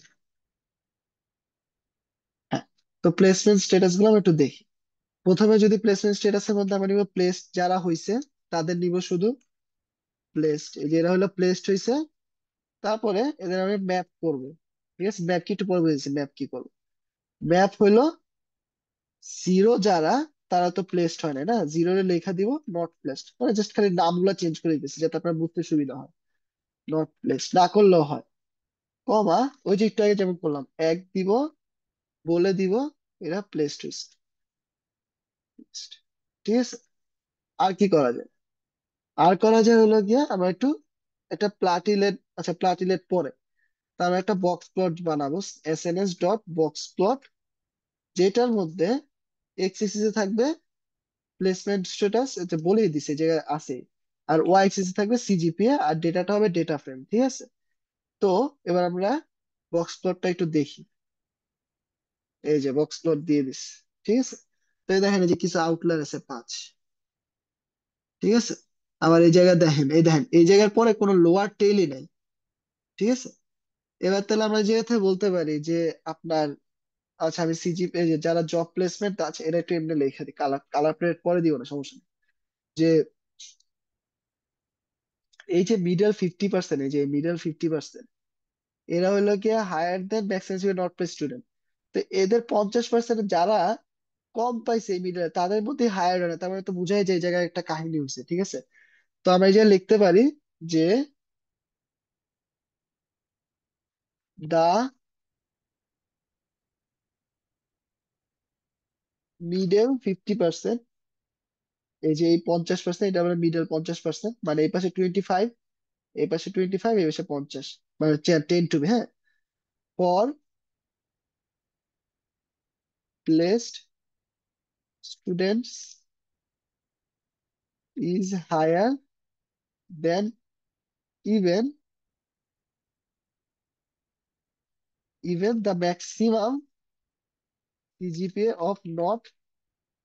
হ্যাঁ। তো প্লেসমেন্ট স্ট্যাটাস গুলো আমরা একটু দেখি। প্রথমে যদি প্লেসমেন্ট স্ট্যাটাসের মধ্যে আমরা নিব প্লেস, যারা হইছে তাদের নিব শুধু প্লেসড, এই যে এরা হলো প্লেসড হইছে। তারপরে এদের আমি ম্যাপ করব, ঠিক আছে। ম্যাপ কি একটু পরে বুঝেছি, ম্যাপ কি করব। ম্যাপ হইলো জিরো যারা, তারা তো প্লেসড হয় না, না জিরো লেখা দিব নট প্লেসড, মানে জাস্ট খালি নামগুলো চেঞ্জ করে দিতেছি যাতে আপনার বুঝতে সুবিধা হয়। নট প্লেসড না করলেও হয়, কমা, ওই যে একটু আগে যেমন করলাম, এক দিব, বলে দিব এরা প্লেসড হয়েছে, ঠিক আছে। আর কি করা যায়, আর করা যায় হলো গিয়া আমরা একটু একটা প্লাটিলেট, আচ্ছা প্লাটিলেট পরে তার একটা বক্স প্লট বানাবো, এসএনএস ডট বক্স প্লট যেটার মধ্যে এক্স এক্সিসে থাকবে প্লেসমেন্ট স্ট্যাটাস, এটা বলেই দিছে যে আছে, আর ওয়াই এক্সিসে থাকবে সিজিপিএ, আর ডেটাটা হবে ডেটা ফ্রেম, ঠিক আছে? তো এবার আমরা বক্স প্লটটা একটু দেখি। এই যে বক্স প্লট দিয়ে দিস, ঠিক আছে? তো এই দেখেন এই যে কিছু আউটলার আছে 5, ঠিক আছে? আবার এই জায়গায় দেখেন, এই দেখেন এই জায়গার পরে কোনো লোয়ার টেইলই নাই, ঠিক আছে? এবার তাহলে আমরা যেহেতু বলতে পারি যে আপনার, আচ্ছা আমি সিজিপি যে যারা জব প্লেসমেন্ট আছে এটা একটু এমনি লিখে দিই, কালার কালার প্লেট পরে দিও না, সমস্যা নেই। যে এই যে মিডল 50%, এই যে মিডল 50%, এরা হইলো গিয়ে higher than maximum not play student. তো এদের 50% যারা কম পাইছে এই মিডলে, তাদের মধ্যে হায়ার হয় না, তার মানে তো বুঝাই যায় এই জায়গায় একটা কাহিনী হচ্ছে, ঠিক আছে? তো আমরা এই যে লিখতে পারি যে দা মিডল 50%, এই যে এই 50%, এটা আমরা মিডল 50%, মানে এই পাশে 25, এই পাশে 25, এই পাশে 50, মানে 10 to be, হ্যাঁ, for placed students is higher than even even the maximum CGPA of not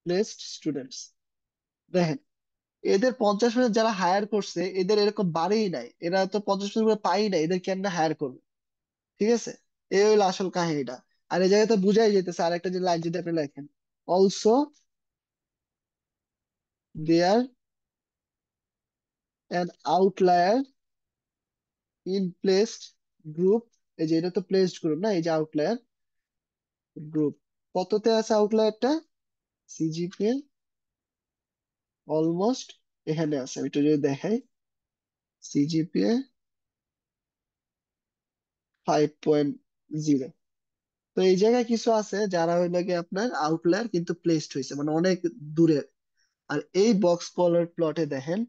placed students. দেখেন, এদের 50% যারা হায়ার করছে এদের এরকম বাড়েই নাই, এরা তো 50% করে পাই নাই, এদের কেন হায়ার করবে? ঠিক আছে, এই হলো আসল কাহিনীটা। আর এই জায়গায় তো বুঝাই যেতেছে, আর একটা যে লাইন যদি আপনি লেখেন, also there an outlier in placed group. এই যে এটা তো প্লেসড গ্রুপ না, এই যে আউটলায়ার গ্রুপ, কততে আছে আউটলায়ারটা? সিজিপিএ অলমোস্ট এখানে আছে, আমি একটু যদি দেখাই, সিজিপিএ 5.0। তো এই জায়গায় কিছু আছে যারা হইলো গিয়ে আপনার আউটলায়ার কিন্তু প্লেসড হয়েছে, মানে অনেক দূরে। আর এই বক্স কলার প্লটে দেখেন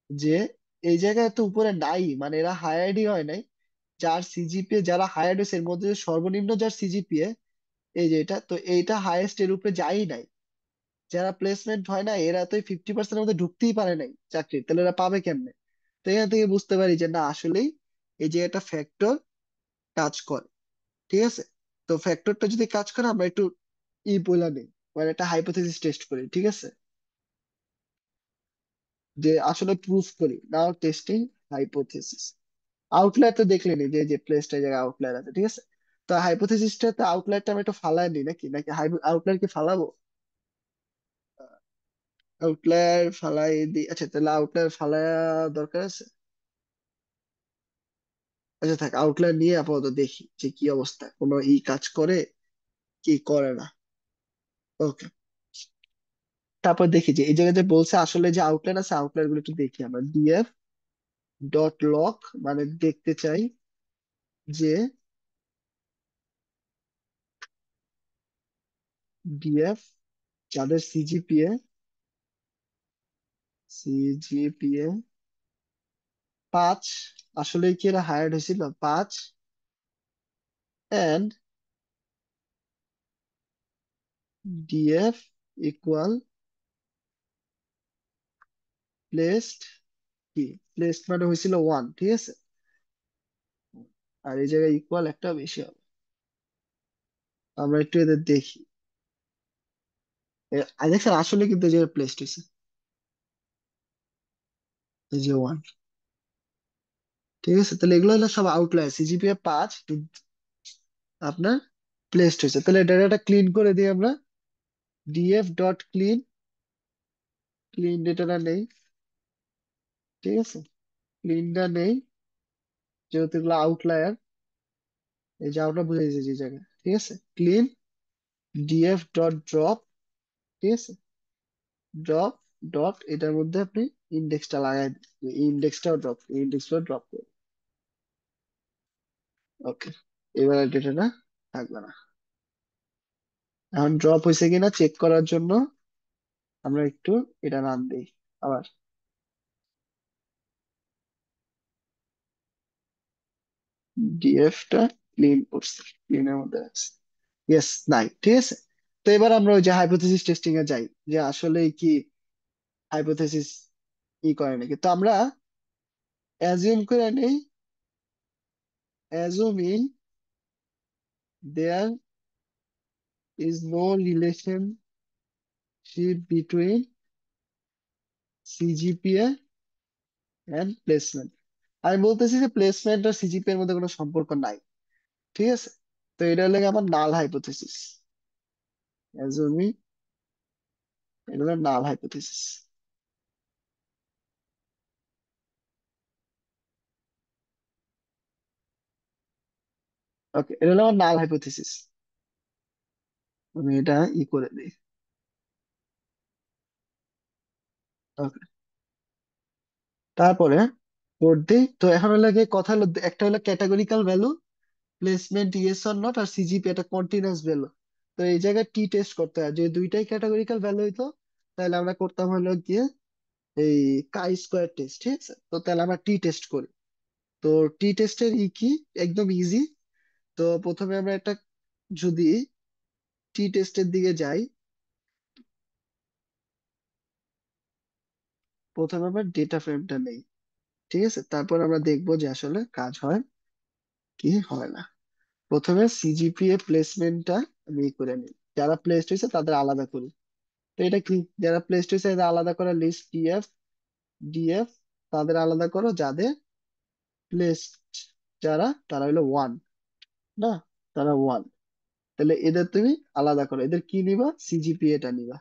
যে এই জায়গায় তো উপরে নাই, মানে এরা হায়ার্ডই হয় নাই। যার সিজিপিএ, যারা হায়ার্ড হয়েছে এর মধ্যে সর্বনিম্ন যার সিজিপিএ, এই যে এটা, তো এইটা হাইয়েস্ট এর উপরে যাই নাই। যারা প্লেসমেন্ট হয় না এরা তো 50%-এর মধ্যে ঢুকতেই পারে নাই চাকরি, তাহলে এরা পাবে কেমনে? তো এখান থেকে বুঝতে পারি যে না, আসলেই এই যে একটা ফ্যাক্টর কাজ করে, ঠিক আছে? তো ফ্যাক্টরটা যদি কাজ করে আমরা একটু বইলা নেই, মানে একটা হাইপোথেসিস টেস্ট করি, ঠিক আছে? যে আসলে প্রুফ করি, নাও টেস্টিং হাইপোথেসিস। আউটলায়ার তো দেখলেনি যে যে প্লেসটা জায়গায় আউটলায়ার আছে, ঠিক আছে? তো হাইপোথেসিসটা তো আউটলায়ারটা আমি একটু ফালাই নিই নাকি, নাকি আউটলায়ার কি ফালাবো? আউটলায়ার ফালাই দিই, আচ্ছা তাহলে আউটলায়ার ফালায়া দরকার আছে। আচ্ছা থাক, আউটলায়ার নিয়ে আপাতত দেখি যে কি অবস্থা, কোনো কাজ করে কি করে না। ওকে, তারপর দেখি যে এই জায়গায় যে বলছে আসলে যে আউটলাইন আছে, আউটলাইন গুলো একটু দেখি আমরা। ডিএফ ডট লক, মানে দেখতে চাই যে ডিএফ যাদের সিজিপিএ 5, আসলে কি এরা হায়ার্ড হয়েছিল 5, এন্ড ডিএফ ইকুয়াল প্লেসড, কি প্লেসড মানে হয়েছিল 1, ঠিক আছে? আর এই জায়গায় ইকুয়াল একটা বেশি হবে, আমরা একটু এদের দেখি। দেখছেন আসলে কিন্তু এই জায়গায় প্লেসড হয়েছে, এই যে 1, ঠিক আছে? তাহলে এগুলো হলো সব আউটলায়ার, সিজিপিএ 5 আপনার প্লেসড হয়েছে। তাহলে ডেটাটা ক্লিন করে দিই আমরা। ডিএফ ডট ক্লিন, ক্লিন ডেটাটা নেই, ঠিক আছে? ক্লিনটা নেই, যেহেতু এগুলো আউটলায়ার, এই যে আউটলায়ার বুঝে গেছে যে জায়গায়, ঠিক আছে? ক্লিন ডিএফ ডট ড্রপ, ঠিক আছে? ড্রপ ডট, এটার মধ্যে আপনি ইন্ডেক্সটা লাগাই, ইন্ডেক্সটাও ড্রপ, ইন্ডেক্সটাও ড্রপ করে। ওকে, এবার ডেটাটা থাকবে না। এখন ড্রপ হয়েছে কিনা চেক করার জন্য আমরা একটু এটা রান দিই আবার। ডিএফ টা ক্লিন করছে, ক্লিনের মধ্যে আছে, ইয়েস নাই, ঠিক আছে? তো এবার আমরা ওই যে হাইপোথেসিস টেস্টিং এ যাই, যে আসলে কি হাইপোথেসিস ই করে নাকি। তো আমরা অ্যাজিউম করে নেই, assuming there is no relationship between CGPA and placement. আমি বলতেছি যে প্লেসমেন্ট আর সিজিপিএ এর মধ্যে কোনো সম্পর্ক নাই, ঠিক আছে। তো এটা হলো গিয়ে আমার নাল হাইপোথেসিস, অ্যাজুমিং, এটা হলো নাল হাইপোথেসিস। ওকে, এটা হলো আমার নাল হাইপোথেসিস। আমি এটা ই করে দিই। ওকে, তারপরে কোড দিই। তো এখন হলো গিয়ে কথা হলো, একটা হলো categorical value, placement yes or not, আর সিজিপি এটা কন্টিনিউয়াস ভ্যালু। তো এই জায়গায় টি টেস্ট করতে হয়, যে দুইটাই ক্যাটাগরিক্যাল ভ্যালু হইতো তাহলে আমরা করতাম হলো গিয়ে এই কাই স্কোয়ার টেস্ট, ঠিক আছে। তো তাহলে আমরা টি টেস্ট করি। তো টি টেস্টের ই কি, একদম ইজি। তো প্রথমে আমরা একটা, যদি টি টেস্টের দিকে যাই, প্রথমে আমরা ডেটা ফ্রেমটা নেই, ঠিক আছে। তারপর আমরা দেখবো যে আসলে কাজ হয় কি হয় না। প্রথমে সিজিপিএ প্লেসমেন্টটা আমি ই করে নিই, যারা প্লেসড হয়েছে তাদের আলাদা করি। তো এটা কি, যারা প্লেসড হয়েছে এদের আলাদা করা লিস্ট টিএফ ডিএফ, তাদের আলাদা করো, যাদের প্লেসড যারা তারা হলো ওয়ান, না, তারা ওয়ান। তাহলে এদের তুমি আলাদা করো, এদের কি নিবা, সিজিপিএ টা নিবা,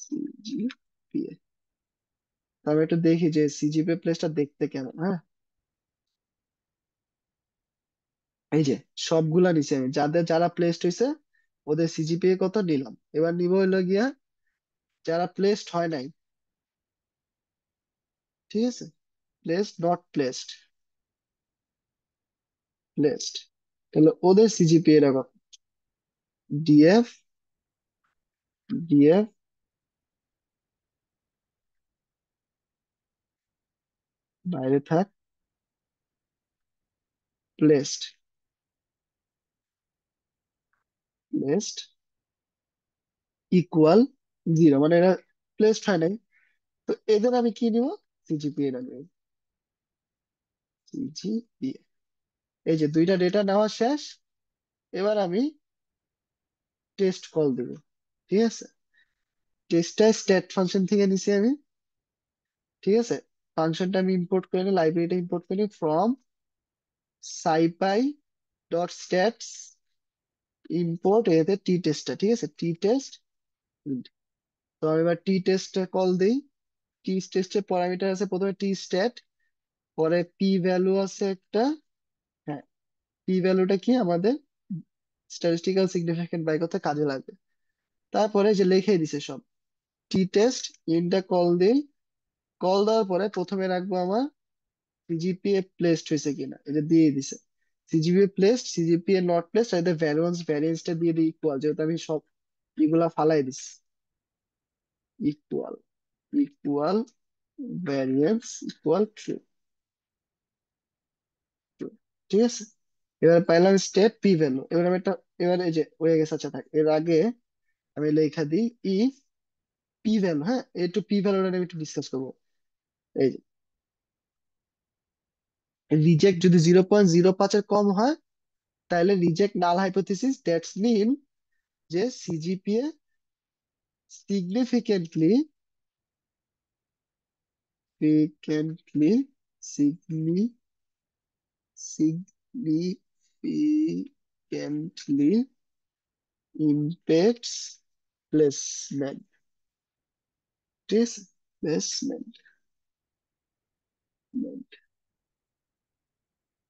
সিজিপিএ। তবে একটু দেখি যে সিজিপিএ প্লেসটা দেখতে কেমন, হ্যাঁ। এই যে সবগুলা নিচে আমি, যাদের যারা প্লেসড হয়েছে ওদের সিজিপিএ কত নিলাম। এবার নিব হইলো গিয়া যারা প্লেসড হয় নাই, ঠিক আছে, প্লেসড নট প্লেসড, প্লেসড, তাহলে ওদের সিজিপিএ এর কত, ডিএফ ডিএফ বাইরে থাক, প্লেসড প্লেসড ইকুয়াল জিরো, মানে এরা প্লেসড হয় নাই। তো এদের আমি কি নিব, সিজিপিএ টা নিব, সিজিপিএ। এই যে দুইটা ডেটা নেওয়া শেষ। এবার আমি টেস্ট কল দেব, ঠিক আছে। টেস্টটা স্ট্যাট ফাংশন থেকে নিছি আমি, ঠিক আছে। ফাংশনটা আমি ইম্পোর্ট করে নিই, লাইব্রেরিটা ইম্পোর্ট করে নিই ফ্রম সাইপাই ডট স্ট্যাটস ইম্পোর্ট এতে টি টেস্টটা, ঠিক আছে, টি টেস্ট। তো আমি এবার টি টেস্ট কল দিই। টি টেস্টের প্যারামিটার আছে প্রথমে টি স্ট্যাট, পরে পি ভ্যালু আছে একটা, হ্যাঁ, পি ভ্যালুটা কি আমাদের স্ট্যাটিস্টিক্যাল সিগনিফিকেন্ট বাই করতে কাজে লাগবে। তারপরে যে লিখে দিছে সব, টি টেস্ট ইনটা কল দিই। কল দেওয়ার পরে প্রথমে রাখবো আমার সিজিপিএ প্লেসড হয়েছে কিনা, এটা দিয়ে দিছে। CGPA placed, CGPA not placed, আর এদের ভ্যারিয়েন্সটা দিয়ে দিই ইকুয়াল, যেহেতু আমি সব এগুলা ফালাই দিছি, equal, equal variance equal true, ঠিক আছে। এবার পাইলাম স্টেট পি ভ্যালু। এবার আমি একটা, এবার এই যে হয়ে গেছে, আচ্ছা থাক, এর আগে আমি লেখা দিই ইফ পি ভ্যালু, হ্যাঁ, একটু পি ভ্যালুটা নিয়ে একটু ডিসকাস করবো। এই যে রিজেক্ট যদি 0.05 এর কম হয় তাহলে reject null hypothesis, that's mean যে CGPA significantly, significantly significantly impacts placement, ঠিক আছে, প্লেসমেন্ট।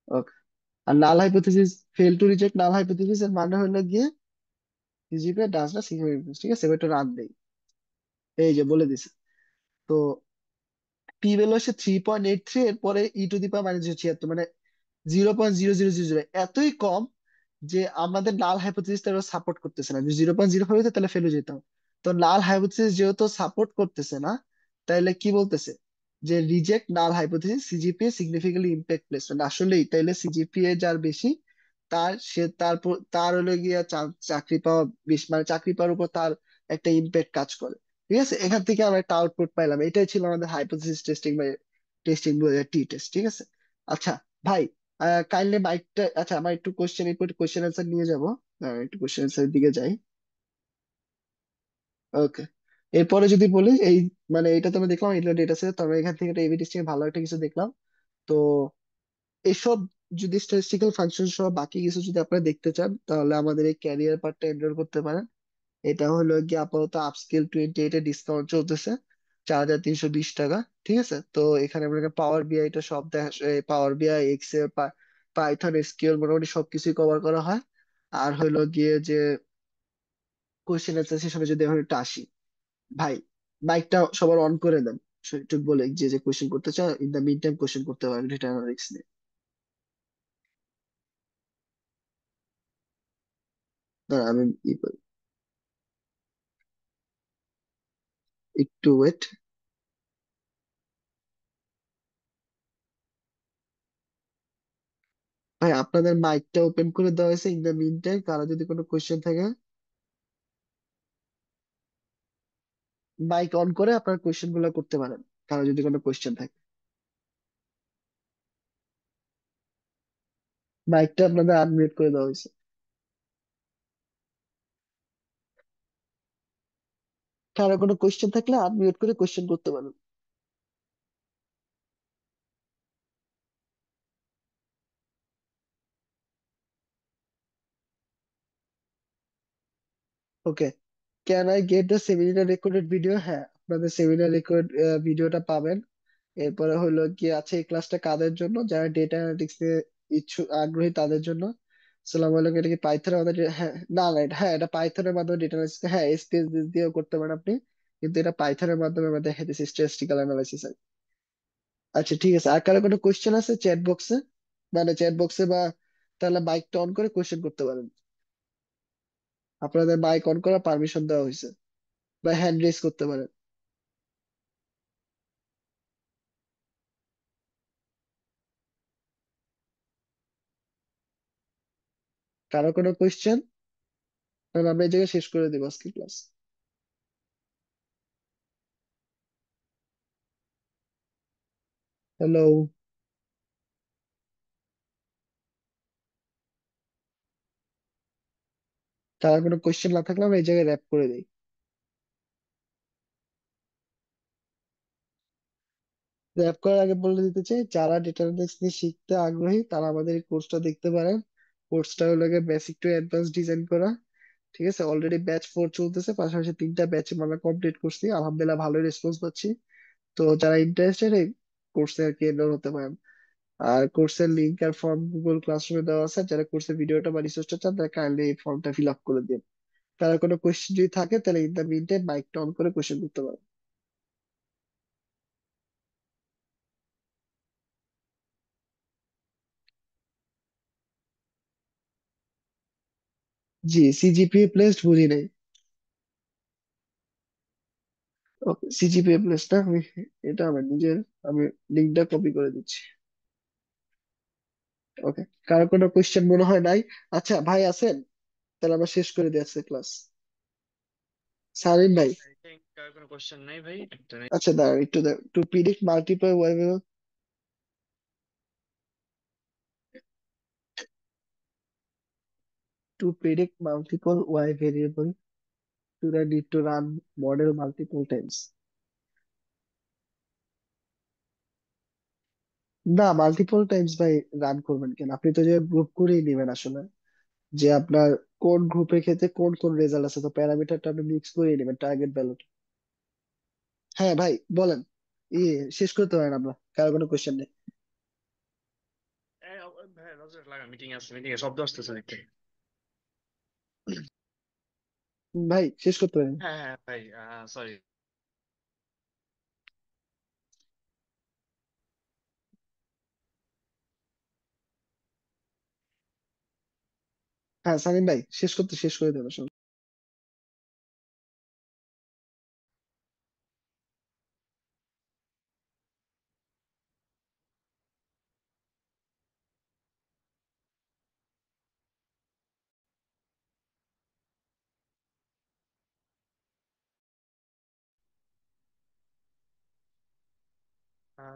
ওকে, আর null hypothesis, fail to reject null hypothesis এর মানে হলো গিয়ে সিজিপিএ ডাজ না সিগনিফিকেন্ট, ঠিক আছে। এবার একটু রান দেই। এই যে বলে দিছে। তো পি ভ্যালু হচ্ছে 3.83, এরপরে ই টু দি পাওয়ার -76, মানে 0.0000, এতই কম যে আমাদের নাল হাইপোথিসিস তারা সাপোর্ট করতেছে না। যদি 0.05 হতো তাহলে ফেলে যেতাম। তো নাল হাইপোথিসিস যেহেতু সাপোর্ট করতেছে না, তাইলে কি বলতেছে, যে reject null hypothesis CGPA significantly impact placement. আসলেই তাইলে সিজিপিএ যার বেশি তার হলো গিয়া চাকরি পাওয়া বেশ, মানে চাকরি পাওয়ার উপর তার একটা ইম্প্যাক্ট কাজ করে। ঠিক আছে, এখান থেকে আমরা একটা আউটপুট পাইলাম। এটাই ছিল আমাদের হাইপোথিসিস টেস্টিং বা টেস্টিং টি টেস্ট। ঠিক আছে। আচ্ছা ভাই, কাইন্ডলি মাইকটা, আচ্ছা আমার একটু কোশ্চেন অ্যান্সার নিয়ে যাবো। একটু কোশ্চেন অ্যান্সারের দিকে যাই। ওকে, এরপরে যদি বলি এই, মানে এটা তো আমি দেখলাম এটা ডেটা সেট, তবে এখান থেকে একটা এবি টেস্টিং ভালো একটা কিছু দেখলাম। তো এসব যদি স্ট্যাটিস্টিক্যাল ফাংশন সহ বাকি কিছু যদি আপনারা দেখতে চান, তাহলে আমাদের এই ক্যারিয়ার পার্টটা এনরোল করতে পারেন। এটা হলো কি আপাতত আপস্কেল 28 এ ডিসকাউন্ট চলতেছে, 4320 টাকা। ঠিক আছে, তো এখানে আপনাকে পাওয়ার বিআই টা সব দেখা, পাওয়ার বিআই, এক্সেল, পাইথন, এসকিউএল মোটামুটি সবকিছুই কভার করা হয়। আর হলো গিয়ে যে কোশ্চেন অ্যান্সার সেশনে যদি এখন একটু আসি, ভাই মাইকটা সবার অন করে দেন। একটু বলে যে যে কোশ্চেন করতে চাও, in the mean time question করতে পারেন ডেটা অ্যানালিটিক্স নিয়ে। দাঁড়া, আমি একটু ওয়েট। ভাই আপনাদের মাইকটা ওপেন করে দেওয়া হয়েছে, ইন দ্য মিন টাইম কারো যদি কোনো কোশ্চেন থাকে মাইক অন করে আপনার কোশ্চেন গুলো করতে পারেন, কারো যদি কোনো কোশ্চেন থাকে। মাইকটা আপনাদের আনমিউট করে দেওয়া হয়েছে। কারো কোনো কোশ্চেন থাকলে আনমিউট করে কোশ্চেন করতে পারেন। Okay, can I get the seminar recorded video? হ্যাঁ, আপনাদের সেমিনার রেকর্ড ভিডিওটা পাবেন। এরপরে হলো কি আছে, এই ক্লাসটা কাদের জন্য? যারা ডেটা অ্যানালিটিক্স এ ইচ্ছুক আগ্রহী তাদের জন্য। সালাম আলাইকুম। এটা কি পাইথনের আমাদের হ্যাঁ, না না, এটা হ্যাঁ, এটা পাইথনের মাধ্যমে ডেটা অ্যানালিসিস, হ্যাঁ এসপিএস দিয়েও করতে পারেন আপনি, কিন্তু এটা পাইথনের মাধ্যমে আমরা দেখাইতেছি স্ট্যাটিস্টিক্যাল অ্যানালাইসিস। আচ্ছা ঠিক আছে, আর কারো কোনো কোশ্চেন আছে চ্যাট বক্সে? মানে চ্যাট বক্সে বা, তাহলে মাইকটা অন করে কোশ্চেন করতে পারেন। আপনাদের মাইক অন করার পারমিশন দেওয়া হয়েছে, বা হ্যান্ড রেজ করতে পারেন। কারো কোনো কোশ্চেন? তাহলে আমরা এই জায়গায় শেষ করে দিব আজকে ক্লাস। হ্যালো, কারো কোনো কোশ্চেন না থাকলে আমরা এই জায়গায় র্যাপ করে দিই। র্যাপ করার আগে বলে দিতে চাই, যারা ডেটা অ্যানালিটিক্স নিয়ে শিখতে আগ্রহী তারা আমাদের এই কোর্সটা দেখতে পারেন। কোর্সটা হলো বেসিক টু অ্যাডভান্স ডিজাইন করা। ঠিক আছে, অলরেডি ব্যাচ 4 চলতেছে, পাশাপাশি 3টা ব্যাচ আমরা কমপ্লিট করছি, আলহামদুলিল্লাহ ভালোই রেসপন্স পাচ্ছি। তো যারা ইন্টারেস্টেড এই কোর্সে আর কি এনরোল হতে পারেন। আর কোর্সের লিংক আর ফর্ম গুগল ক্লাসরুমে দেওয়া আছে, যারা কোর্সের ভিডিওটা বা রিসোর্সটা চান তারা কাইন্ডলি এই ফর্মটা ফিল আপ করে দিন। তার কোনো কোশ্চেন যদি থাকে তাহলে ইন দ্য মিন টাইম মাইকটা অন করে কোশ্চেন করতে পারেন। জি, সিজিপিএ প্লেসড বুঝি নাই। ওকে, সিজিপিএ প্লেসড না, আমি এটা আমার নিজের, আমি লিঙ্কটা কপি করে দিচ্ছি। ওকে, কারো কোনো কোশ্চেন মনে হয় নাই? আচ্ছা ভাই আছেন? তাহলে আমরা শেষ করে দিই আজকে ক্লাস। সারিন ভাই। I think কার কোনো কোশ্চেন নাই ভাই, একটা নেই। আচ্ছা দাঁড়ান একটু, to predict multiple wave, to predict multiple y variable, to the need to run model multiple times. না, মাল্টিপল টাইমস ভাই রান করবেন কেন? আপনি তো যে গ্রুপ করেই নেবেন আসলে, যে আপনার কোন গ্রুপের ক্ষেত্রে কোন কোন রেজাল্ট আছে, তো প্যারামিটারটা আপনি মিক্স করেই নেবেন টার্গেট ভ্যালু। হ্যাঁ ভাই বলেন, শেষ করতে পারেন আমরা, কারো কোনো কোয়েশ্চেন নেই। ভাই রোজের লাগা মিটিং আছে, মিটিং এ শব্দ আসতেছে দেখতে। ভাই শেষ করতে পারেন। হ্যাঁ হ্যাঁ ভাই, সরি। হ্যাঁ সালিম ভাই, শেষ করে দেবেন।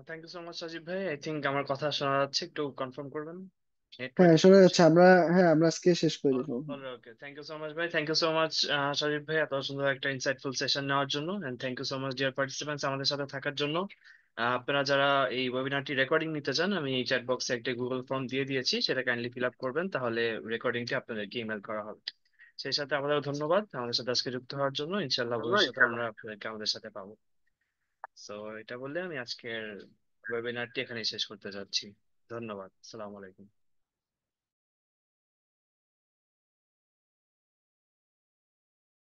Thank you so much Sajib ভাই। আই থিংক আমার কথা শোনা যাচ্ছে, একটু কনফার্ম করবেন। নেট হ্যাঁ, ওয়ার্কের শোনা যাচ্ছে। সমস্যা। আমরা আজকে শেষ করে দিবো। Okay, thank you so much ভাই, thank you so much Sajib ভাই, এত সুন্দর একটা ইনসাইটফুল সেশন নেওয়ার জন্য। And thank you so much dear participants আমাদের সাথে থাকার জন্য। আপনারা যারা এই ওয়েবিনারটি রেকর্ডিং নিতে চান, আমি এই চ্যাট বক্সে একটা গুগল ফর্ম দিয়ে দিয়েছি, সেটা কাইন্ডলি ফিল আপ করবেন, তাহলে রেকর্ডিংটি আপনাদেরকে ইমেল করা হবে। সেই সাথে আমাদের ধন্যবাদ আমাদের সাথে আজকে যুক্ত হওয়ার জন্য। ইনশাল্লাহ ভবিষ্যতে আমরা আপনাদেরকে আমাদের সাথে পাবো। সো এটা বললে আমি আজকের ওয়েবিনারটি এখানেই শেষ করতে যাচ্ছি। ধন্যবাদ, আসসালামু আলাইকুম।